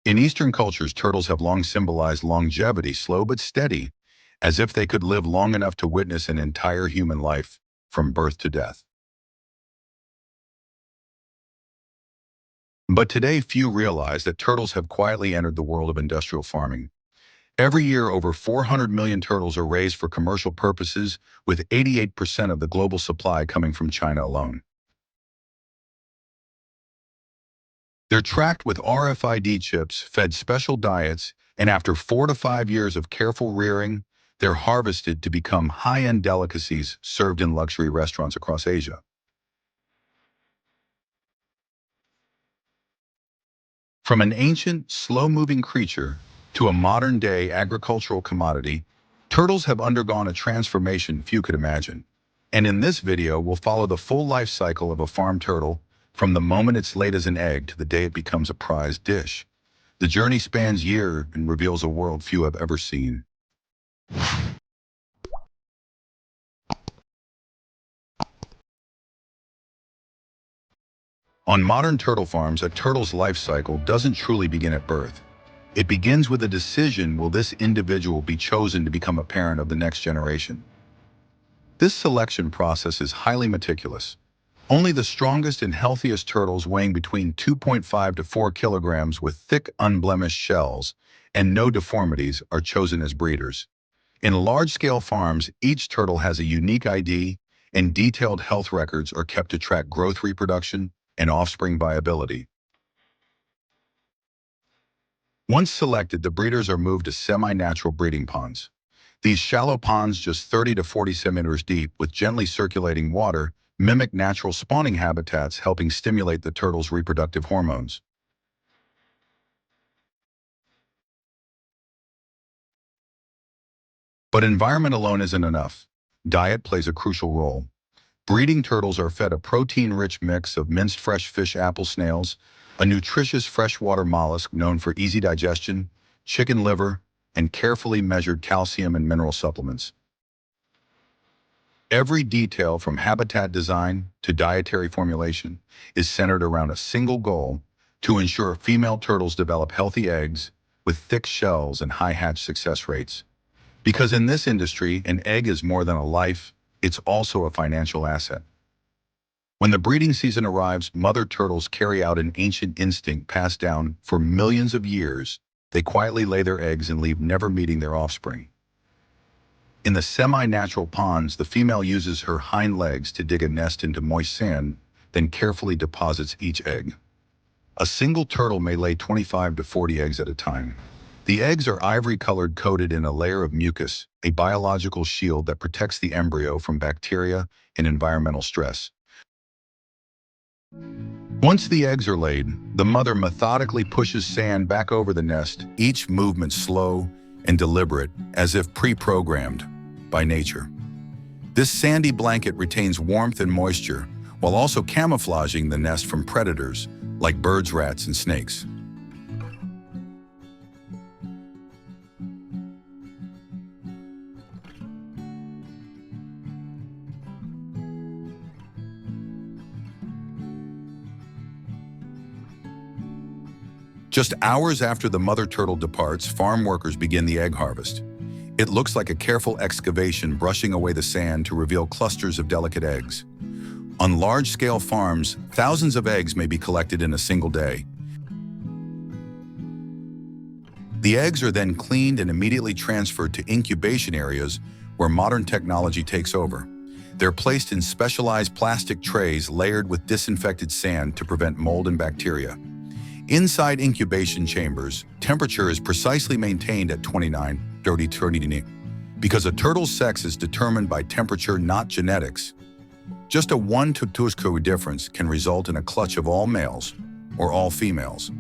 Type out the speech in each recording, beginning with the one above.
In Eastern cultures, turtles have long symbolized longevity, slow but steady, as if they could live long enough to witness an entire human life from birth to death. But today, few realize that turtles have quietly entered the world of industrial farming. Every year, over 400 million turtles are raised for commercial purposes, with 88% of the global supply coming from China alone. They're tracked with RFID chips, fed special diets, and after 4 to 5 years of careful rearing, they're harvested to become high-end delicacies served in luxury restaurants across Asia. From an ancient, slow-moving creature to a modern-day agricultural commodity, turtles have undergone a transformation few could imagine. And in this video, we'll follow the full life cycle of a farm turtle, from the moment it's laid as an egg to the day it becomes a prized dish. The journey spans years and reveals a world few have ever seen. On modern turtle farms, a turtle's life cycle doesn't truly begin at birth. It begins with a decision: will this individual be chosen to become a parent of the next generation? This selection process is highly meticulous. Only the strongest and healthiest turtles, weighing between 2.5 to 4 kilograms with thick, unblemished shells and no deformities, are chosen as breeders. In large-scale farms, each turtle has a unique ID, and detailed health records are kept to track growth, reproduction, and offspring viability. Once selected, the breeders are moved to semi-natural breeding ponds. These shallow ponds, just 30 to 40 centimeters deep, with gently circulating water, mimic natural spawning habitats, helping stimulate the turtle's reproductive hormones. But environment alone isn't enough. Diet plays a crucial role. Breeding turtles are fed a protein-rich mix of minced fresh fish, apple snails, a nutritious freshwater mollusk known for easy digestion, chicken liver, and carefully measured calcium and mineral supplements. Every detail, from habitat design to dietary formulation, is centered around a single goal: to ensure female turtles develop healthy eggs with thick shells and high hatch success rates. Because in this industry, an egg is more than a life, it's also a financial asset. When the breeding season arrives, mother turtles carry out an ancient instinct passed down for millions of years. They quietly lay their eggs and leave, never meeting their offspring. In the semi-natural ponds, the female uses her hind legs to dig a nest into moist sand, then carefully deposits each egg. A single turtle may lay 25 to 40 eggs at a time. The eggs are ivory-colored, coated in a layer of mucus, a biological shield that protects the embryo from bacteria and environmental stress. Once the eggs are laid, the mother methodically pushes sand back over the nest, each movement slow and deliberate, as if pre-programmed by nature. This sandy blanket retains warmth and moisture, while also camouflaging the nest from predators like birds, rats, and snakes. Just hours after the mother turtle departs, farm workers begin the egg harvest. It looks like a careful excavation, brushing away the sand to reveal clusters of delicate eggs. On large-scale farms, thousands of eggs may be collected in a single day. The eggs are then cleaned and immediately transferred to incubation areas where modern technology takes over. They're placed in specialized plastic trays layered with disinfected sand to prevent mold and bacteria. Inside incubation chambers, temperature is precisely maintained at 29-30 because a turtle's sex is determined by temperature, not genetics. Just a 1 to 2 difference can result in a clutch of all males or all females.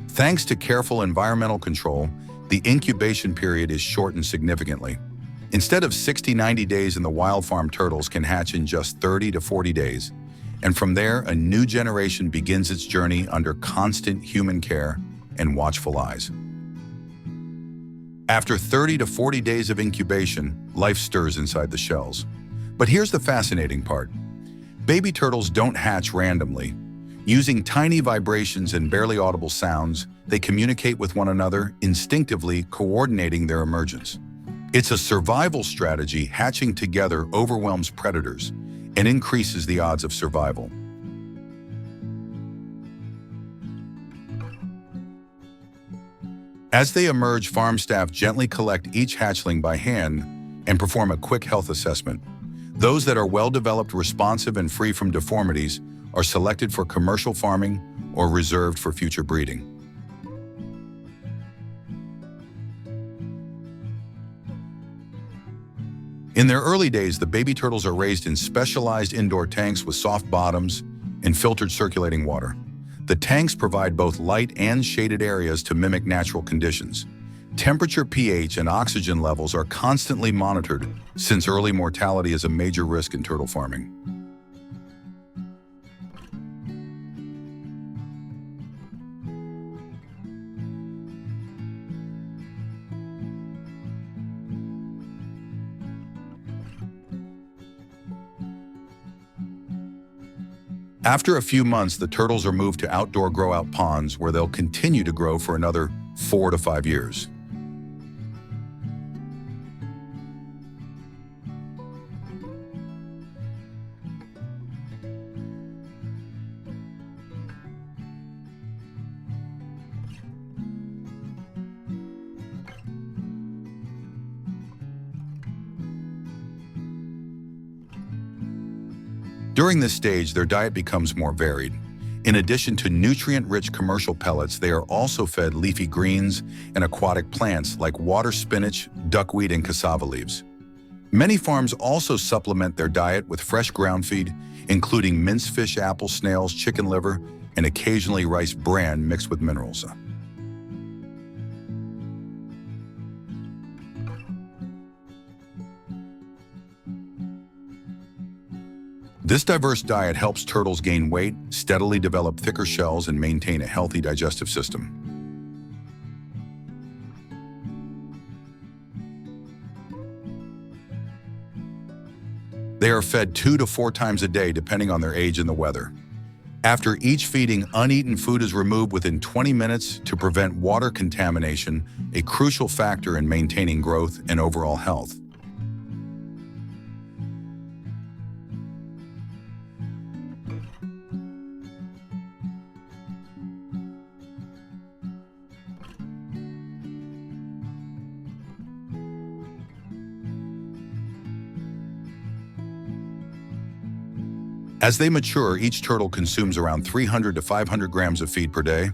Thanks to careful environmental control, the incubation period is shortened significantly. Instead of 60-90 days in the wild, farm turtles can hatch in just 30 to 40 days. And from there, a new generation begins its journey under constant human care and watchful eyes. After 30 to 40 days of incubation, life stirs inside the shells. But here's the fascinating part. Baby turtles don't hatch randomly. Using tiny vibrations and barely audible sounds, they communicate with one another, instinctively coordinating their emergence. It's a survival strategy. Hatching together overwhelms predators and increases the odds of survival. As they emerge, farm staff gently collect each hatchling by hand and perform a quick health assessment. Those that are well-developed, responsive, and free from deformities are selected for commercial farming or reserved for future breeding. In their early days, the baby turtles are raised in specialized indoor tanks with soft bottoms and filtered circulating water. The tanks provide both light and shaded areas to mimic natural conditions. Temperature, pH, and oxygen levels are constantly monitored, since early mortality is a major risk in turtle farming. After a few months, the turtles are moved to outdoor grow-out ponds where they'll continue to grow for another 4 to 5 years. During this stage, their diet becomes more varied. In addition to nutrient-rich commercial pellets, they are also fed leafy greens and aquatic plants like water spinach, duckweed, and cassava leaves. Many farms also supplement their diet with fresh ground feed, including minced fish, apple, snails, chicken liver, and occasionally rice bran mixed with minerals. This diverse diet helps turtles gain weight, steadily develop thicker shells, and maintain a healthy digestive system. They are fed 2 to 4 times a day depending on their age and the weather. After each feeding, uneaten food is removed within 20 minutes to prevent water contamination, a crucial factor in maintaining growth and overall health. As they mature, each turtle consumes around 300 to 500 grams of feed per day,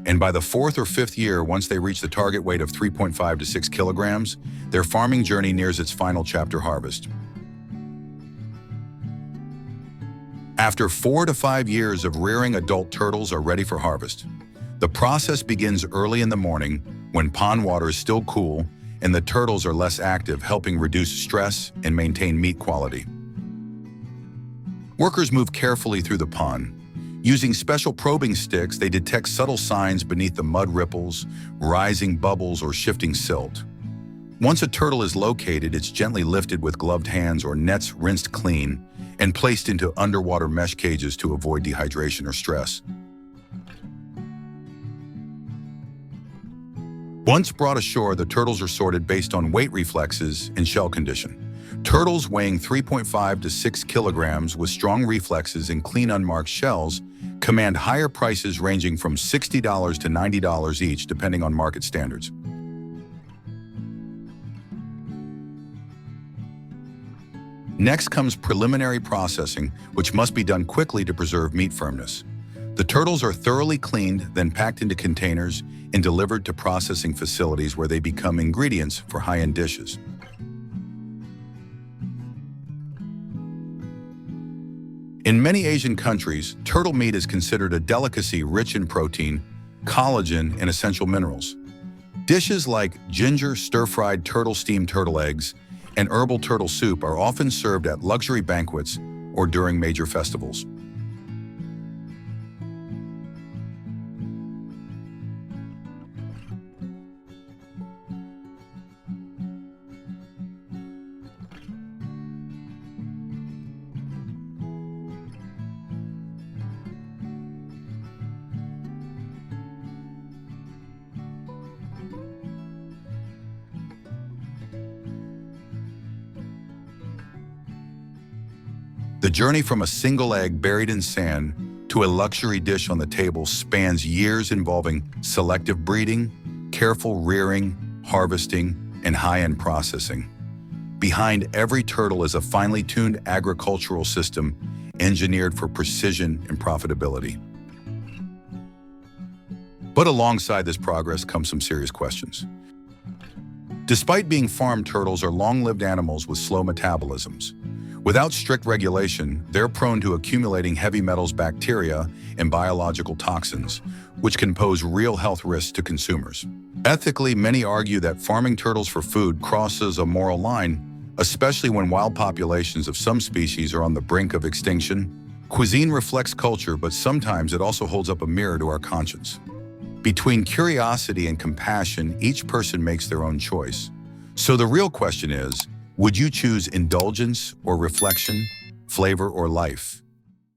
and by the 4th or 5th year, once they reach the target weight of 3.5 to 6 kilograms, their farming journey nears its final chapter: harvest. After 4 to 5 years of rearing, adult turtles are ready for harvest. The process begins early in the morning when pond water is still cool and the turtles are less active, helping reduce stress and maintain meat quality. Workers move carefully through the pond. Using special probing sticks, they detect subtle signs beneath the mud ripples, rising bubbles, or shifting silt. Once a turtle is located, it's gently lifted with gloved hands or nets rinsed clean and placed into underwater mesh cages to avoid dehydration or stress. Once brought ashore, the turtles are sorted based on weight, reflexes, and shell condition. Turtles weighing 3.5 to 6 kilograms with strong reflexes and clean, unmarked shells command higher prices ranging from $60 to $90 each, depending on market standards. Next comes preliminary processing, which must be done quickly to preserve meat firmness. The turtles are thoroughly cleaned, then packed into containers and delivered to processing facilities where they become ingredients for high-end dishes. In many Asian countries, turtle meat is considered a delicacy rich in protein, collagen, and essential minerals. Dishes like ginger stir-fried turtle, steamed turtle eggs, and herbal turtle soup are often served at luxury banquets or during major festivals. The journey from a single egg buried in sand to a luxury dish on the table spans years involving selective breeding, careful rearing, harvesting, and high-end processing. Behind every turtle is a finely tuned agricultural system engineered for precision and profitability. But alongside this progress comes some serious questions. Despite being farm turtles are long-lived animals with slow metabolisms. Without strict regulation, they're prone to accumulating heavy metals, bacteria, and biological toxins, which can pose real health risks to consumers. Ethically, many argue that farming turtles for food crosses a moral line, especially when wild populations of some species are on the brink of extinction. Cuisine reflects culture, but sometimes it also holds up a mirror to our conscience. Between curiosity and compassion, each person makes their own choice. So the real question is, would you choose indulgence or reflection, flavor or life?